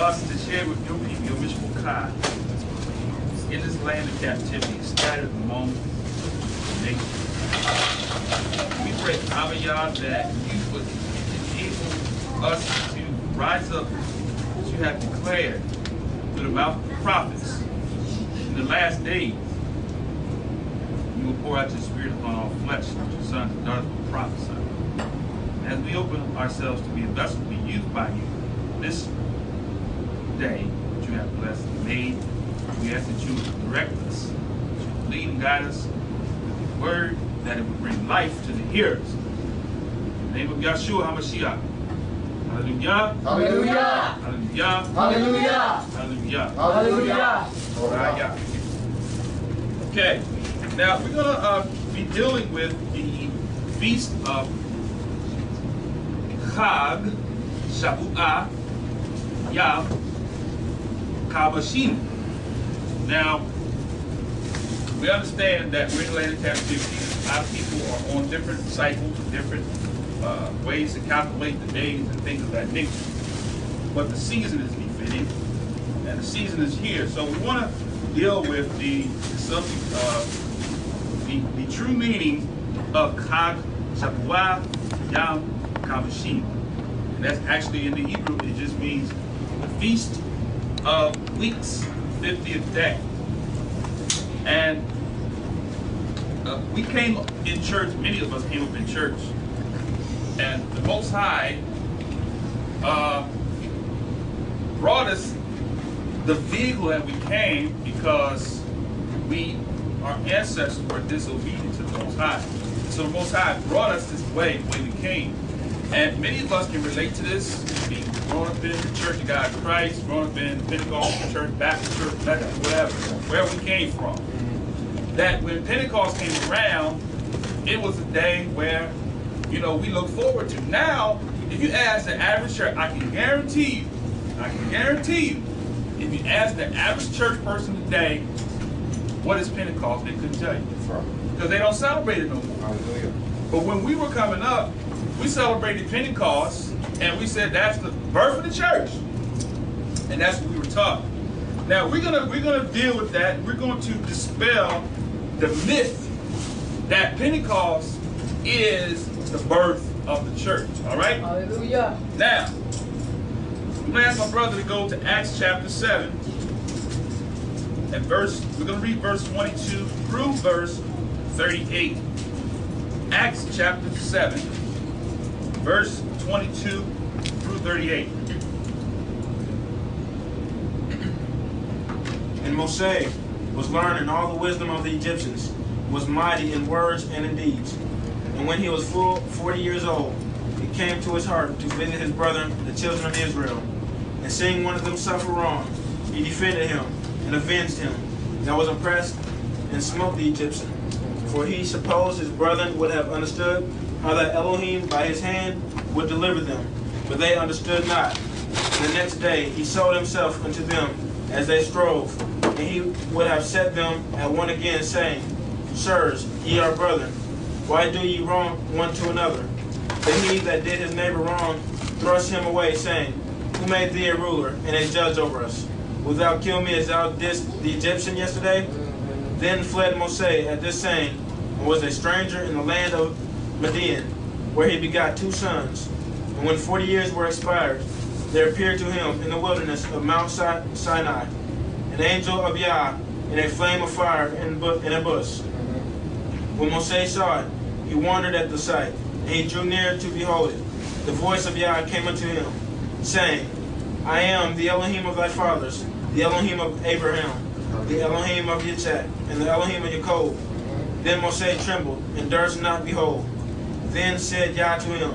us to share with your people your Mishpachah in this land of captivity, scattered among the nations. We pray, Abba Yah, that you would enable us to rise up as you have declared through the mouth of the prophets in the last days. You will pour out your spirit upon all flesh, and your sons and daughters will prophesy. As we open ourselves to be a vessel to be used by you this day that you have blessed and made, we ask that you would direct us, that you would lead and guide us with the word, that it would bring life to the hearers. In the name of Yahshua HaMashiach. Hallelujah. Hallelujah. Hallelujah. Hallelujah. Hallelujah. Hallelujah. Okay, now we're going to be dealing with the feast of Chag Shavuah Yav Kabashim. Now, we understand that we're in the land of captivity. A lot of people are on different cycles, different ways to calculate the days and things of that nature. But the season is befitting, and the season is here. So we want to deal with the subject of the true meaning of Chag Shavuah Yom Kabashim. And that's actually in the Hebrew, it just means the Feast of Weeks, 50th day. And we came in church, many of us came up in church, and the Most High brought us the vehicle that we came because our ancestors were disobedient to the Most High. So the Most High brought us this way, the way we came. And many of us can relate to this, being grown up in the Church of God Christ, grown up in Pentecost church, Baptist church, whatever, where we came from. That when Pentecost came around, it was a day where, we look forward to. Now, if you ask the average church, I can guarantee you, if you ask the average church person today, what is Pentecost, they couldn't tell you. Because they don't celebrate it no more. But when we were coming up, we celebrated Pentecost, and we said that's the birth of the church. And that's what we were taught. Now, we're gonna deal with that. We're going to dispel the myth that Pentecost is the birth of the church. All right? Hallelujah. Now, I'm going to ask my brother to go to Acts chapter 7. And we're going to read verse 22 through verse 38. Acts chapter 7, verse 22 through 38. And Moshe was learned in all the wisdom of the Egyptians, was mighty in words and in deeds. And when he was full 40 years old, it came to his heart to visit his brethren, the children of Israel. And seeing one of them suffer wrong, he defended him and avenged him that was oppressed, and smote the Egyptian. For he supposed his brethren would have understood how that Elohim by his hand would deliver them, but they understood not. And the next day he sold himself unto them as they strove, and he would have set them at one again, saying, Sirs, ye are brethren, why do ye wrong one to another? But he that did his neighbor wrong thrust him away, saying, Who made thee a ruler and a judge over us? Wilt thou kill me as thou didst the Egyptian yesterday? Then fled Moshe at this saying, and was a stranger in the land of Midian, where he begot 2 sons. And when 40 years were expired, there appeared to him in the wilderness of Mount Sinai an angel of Yah in a flame of fire in a bush. When Moshe saw it, he wondered at the sight, and he drew near to behold it. The voice of Yah came unto him, saying, I am the Elohim of thy fathers, the Elohim of Abraham, the Elohim of Yitzhak, and the Elohim of Jacob. Then Moshe trembled, and durst not behold. Then said Yah to him,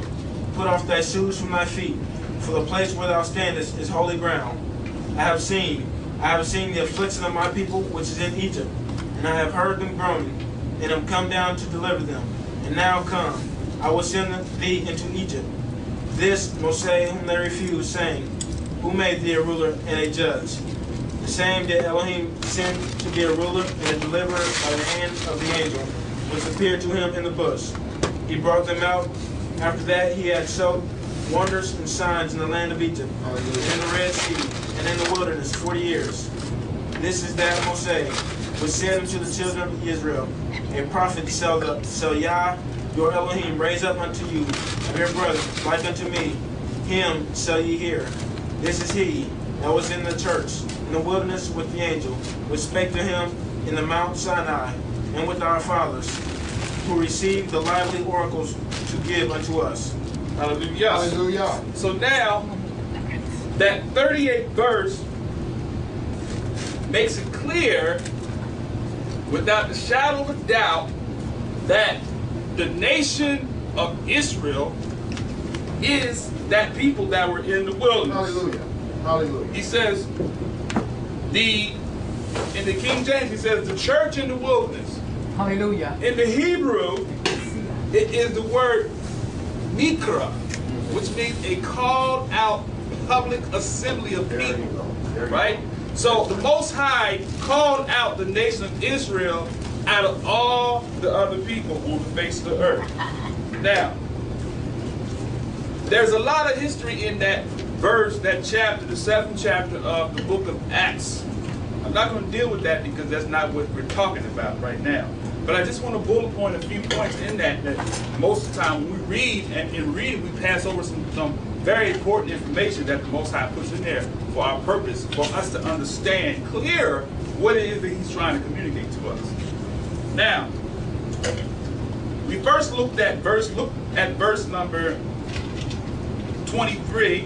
Put off thy shoes from thy feet, for the place where thou standest is holy ground. I have seen the affliction of my people which is in Egypt, and I have heard them groaning, and am come down to deliver them. And now come, I will send thee into Egypt. This Moshe whom they refused, saying, Who made thee a ruler and a judge? The same did Elohim send to be a ruler and a deliverer by the hand of the angel, which appeared to him in the bush. He brought them out. After that he had showed wonders and signs in the land of Egypt, and in the Red Sea, and in the wilderness 40 years. This is that Moshe was said unto the children of Israel, a prophet shall Yah your Elohim raise up unto you, your brother, like unto me. Him shall ye hear. This is he that was in the church, in the wilderness with the angel, which spake to him in the Mount Sinai, and with our fathers, who received the lively oracles to give unto us. Hallelujah. Hallelujah. So now, that 38th verse makes it clear, without the shadow of a doubt, that the nation of Israel is that people that were in the wilderness. Hallelujah. Hallelujah. He says, in the King James, he says, the church in the wilderness. Hallelujah. In the Hebrew, it is the word mikra, which means a called out public assembly of people. Right? So the Most High called out the nation of Israel out of all the other people on the face of the earth. Now, there's a lot of history in that verse, that chapter, the 7th chapter of the book of Acts. I'm not going to deal with that because that's not what we're talking about right now. But I just want to bullet point a few points in that most of the time when we read, and in reading we pass over some very important information that the Most High puts in there for our purpose, for us to understand clearer what it is that He's trying to communicate to us. Now, we first looked at verse number 23,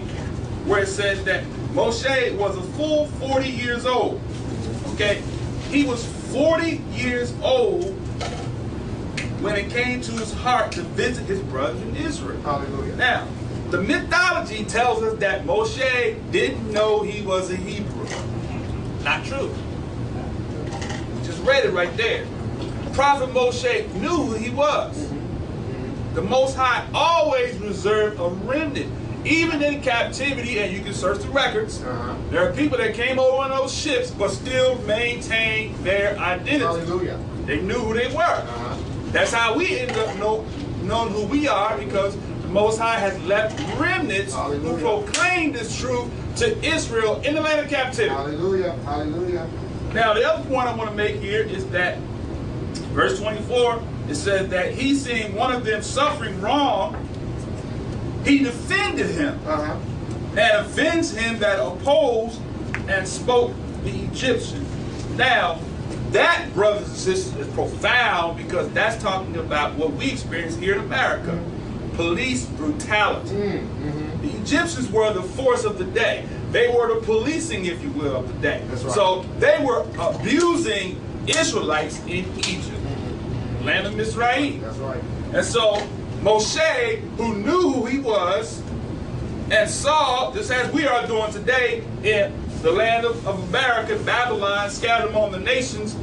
where it says that Moshe was a full 40 years old. Okay? He was 40 years old when it came to his heart to visit his brothers in Israel. Hallelujah. Now, the mythology tells us that Moshe didn't know he was a Hebrew. Not true. Just read it right there. Prophet Moshe knew who he was. The Most High always reserved a remnant. Even in captivity, and you can search the records, there are people that came over on those ships but still maintained their identity. Hallelujah. They knew who they were. That's how we end up knowing who we are, because the Most High has left remnants who proclaim this truth to Israel in the land of captivity. Hallelujah. Hallelujah. Now, the other point I want to make here is that verse 24, it says that he, seeing one of them suffering wrong, he defended him and avenged him that opposed and spoke the Egyptian. Now, that, brothers and sisters, is profound, because that's talking about what we experience here in America. Police brutality. The Egyptians were the force of the day. They were the policing, if you will, of the day. That's right. So they were abusing Israelites in Egypt, land of Mizraim. That's right. And so Moshe, who knew who he was and saw, just as we are doing today in the land of America, Babylon, scattered among the nations,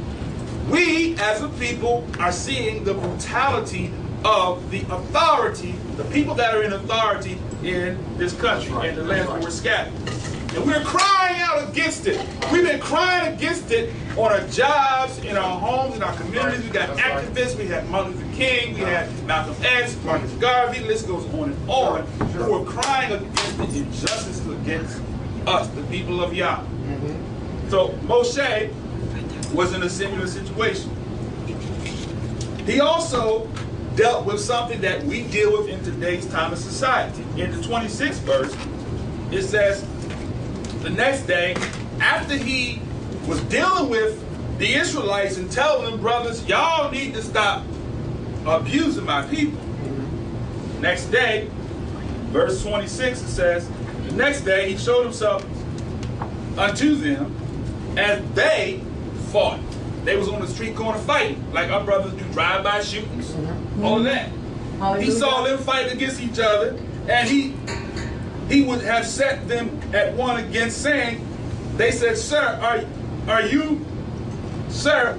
we as a people are seeing the brutality of the authority, the people that are in authority in this country, in the land where we're scattered. And we're crying out against it. We've been crying against it on our jobs, in our homes, in our communities. We got activists. We had Martin Luther King. We had Malcolm X, Marcus Garvey. The list goes on and on. Who are crying against the injustices against us, the people of Yah. So Moshe was in a similar situation. He also dealt with something that we deal with in today's time of society. In the 26th verse, it says, the next day, after he was dealing with the Israelites and telling them, brothers, y'all need to stop abusing my people. Next day, verse 26, it says, the next day he showed himself unto them as they fought. They was on the street corner fighting, like our brothers do, drive-by shootings, all of that. He saw them fighting against each other, and he would have set them at one against, saying, they said, sir, are you, sir,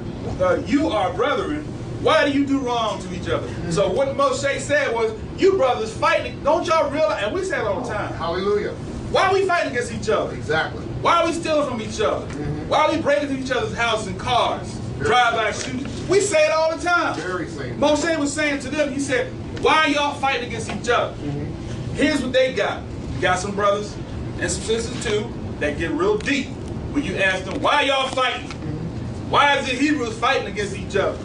you are brethren, why do you do wrong to each other? So what Moshe said was, you brothers fighting, don't y'all realize, and we say it all the time. Hallelujah. Why are we fighting against each other? Exactly. Why are we stealing from each other? Why are we breaking into each other's houses and cars? Drive-by shooting. We say it all the time. Very same. Moshe was saying to them, he said, why are y'all fighting against each other? Here's what they got. You got some brothers and some sisters too that get real deep when you ask them, why y'all fighting? Why is the Hebrews fighting against each other?